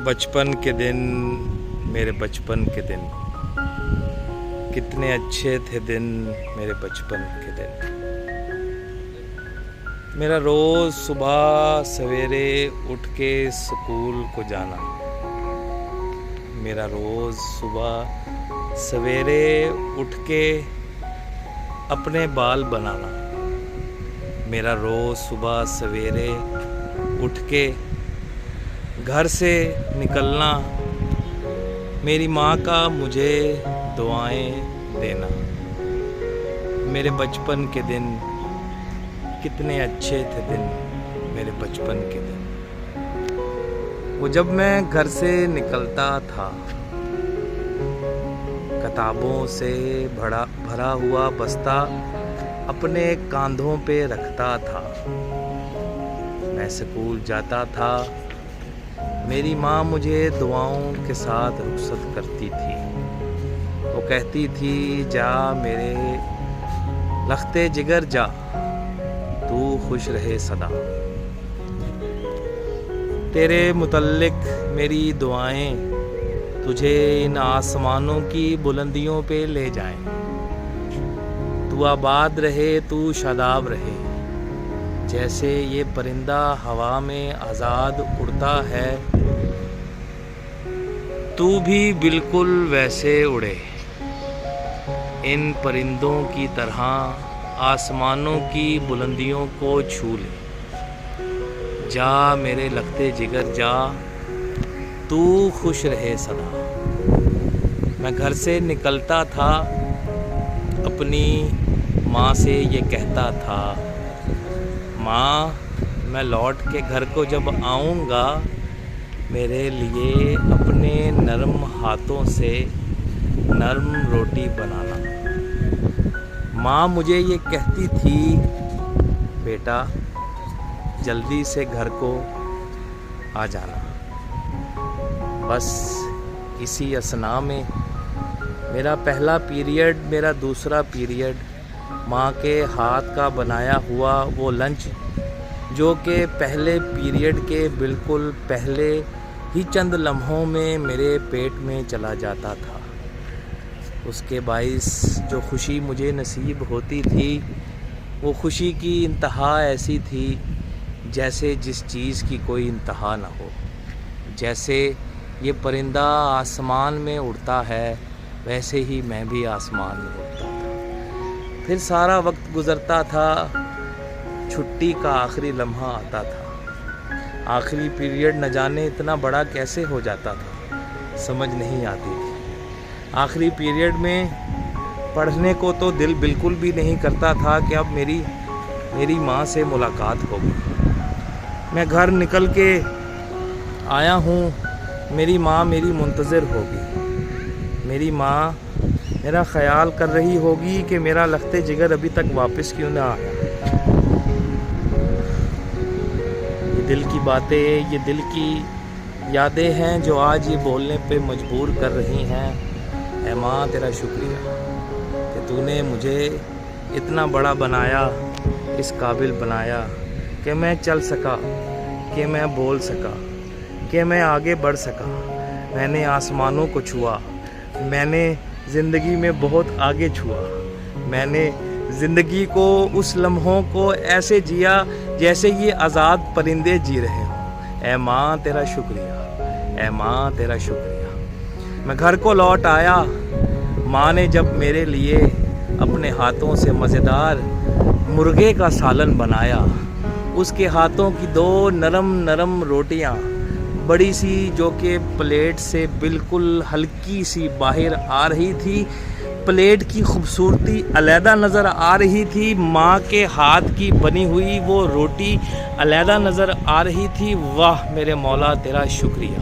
बचपन के दिन, मेरे बचपन के दिन, कितने अच्छे थे दिन मेरे बचपन के दिन। मेरा रोज़ सुबह सवेरे उठ के स्कूल को जाना, मेरा रोज़ सुबह सवेरे उठ के अपने बाल बनाना, मेरा रोज़ सुबह सवेरे उठ के घर से निकलना, मेरी माँ का मुझे दुआएं देना। मेरे बचपन के दिन, कितने अच्छे थे दिन मेरे बचपन के दिन। वो जब मैं घर से निकलता था, किताबों से भरा हुआ बस्ता अपने कांधों पे रखता था, मैं स्कूल जाता था। मेरी माँ मुझे दुआओं के साथ रुखसत करती थी। वो कहती थी, जा मेरे लख्ते जिगर जा, तू खुश रहे सदा। तेरे मुतल्लिक मेरी दुआएं तुझे इन आसमानों की बुलंदियों पे ले जाएं। तू आबाद रहे, तू शादाब रहे, जैसे ये परिंदा हवा में आज़ाद उड़ता है, तू भी बिल्कुल वैसे उड़े, इन परिंदों की तरह आसमानों की बुलंदियों को छू ले। जा मेरे लखते जिगर जा, तू खुश रहे सदा। मैं घर से निकलता था, अपनी माँ से ये कहता था, माँ मैं लौट के घर को जब आऊँगा, मेरे लिए अपने नरम हाथों से नरम रोटी बनाना। माँ मुझे ये कहती थी, बेटा जल्दी से घर को आ जाना। बस इसी असना में मेरा पहला पीरियड, मेरा दूसरा पीरियड, माँ के हाथ का बनाया हुआ वो लंच जो कि पहले पीरियड के बिल्कुल पहले ही चंद लम्हों में मेरे पेट में चला जाता था, उसके बाइस जो खुशी मुझे नसीब होती थी, वो खुशी की इंतहा ऐसी थी जैसे जिस चीज़ की कोई इंतहा ना हो। जैसे ये परिंदा आसमान में उड़ता है, वैसे ही मैं भी आसमान में उड़ता था। फिर सारा वक्त गुज़रता था, छुट्टी का आखिरी लम्हा आता था। आखिरी पीरियड न जाने इतना बड़ा कैसे हो जाता था, समझ नहीं आती थी। आखिरी पीरियड में पढ़ने को तो दिल बिल्कुल भी नहीं करता था कि अब मेरी माँ से मुलाकात होगी। मैं घर निकल के आया हूँ, मेरी माँ मेरी मुंतज़िर होगी। मेरी माँ मेरा ख्याल कर रही होगी कि मेरा लखते जिगर अभी तक वापस क्यों ना आया। ये दिल की बातें, ये दिल की यादें हैं जो आज ये बोलने पे मजबूर कर रही हैं। ऐ माँ तेरा शुक्रिया कि तूने मुझे इतना बड़ा बनाया, इस काबिल बनाया कि मैं चल सका, कि मैं बोल सका, कि मैं आगे बढ़ सका। मैंने आसमानों को छुआ, मैंने ज़िंदगी में बहुत आगे छुआ। मैंने ज़िंदगी को, उस लम्हों को ऐसे जिया जैसे ये आज़ाद परिंदे जी रहे हों। ऐ माँ तेरा शुक्रिया, ऐ माँ तेरा शुक्रिया। मैं घर को लौट आया, माँ ने जब मेरे लिए अपने हाथों से मज़ेदार मुर्गे का सालन बनाया, उसके हाथों की दो नरम नरम रोटियाँ बड़ी सी, जो कि प्लेट से बिल्कुल हल्की सी बाहर आ रही थी, प्लेट की खूबसूरती अलहदा नज़र आ रही थी, माँ के हाथ की बनी हुई वो रोटी अलहदा नज़र आ रही थी। वाह मेरे मौला तेरा शुक्रिया,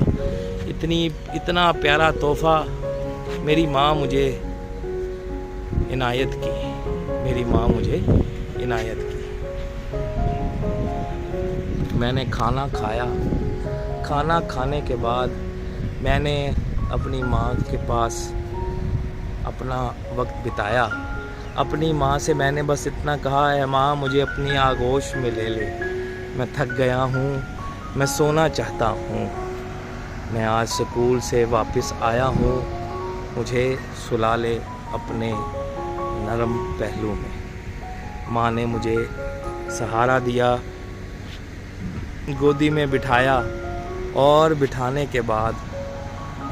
इतना प्यारा तोहफ़ा मेरी माँ मुझे इनायत की, मेरी माँ मुझे इनायत की। मैंने खाना खाया, खाना खाने के बाद मैंने अपनी माँ के पास अपना वक्त बिताया। अपनी माँ से मैंने बस इतना कहा, है माँ मुझे अपनी आगोश में ले ले, मैं थक गया हूँ, मैं सोना चाहता हूँ। میں آج سکول سے واپس آیا ہوں، مجھے سلا لے اپنے نرم پہلو میں۔ ماں نے مجھے سہارا دیا، گودی میں بٹھایا اور بٹھانے کے بعد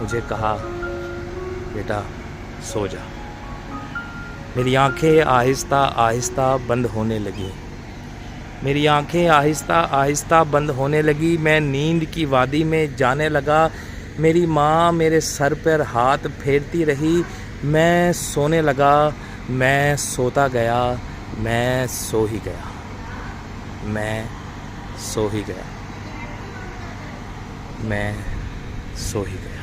مجھے کہا بیٹا سو جا۔ میری آنکھیں آہستہ آہستہ بند ہونے لگیں، میری آنکھیں آہستہ آہستہ بند ہونے لگی، میں نیند کی وادی میں جانے لگا۔ میری ماں میرے سر پر ہاتھ پھیرتی رہی، میں سونے لگا، میں سوتا گیا، میں سو ہی گیا، میں سو ہی گیا، میں سو ہی گیا۔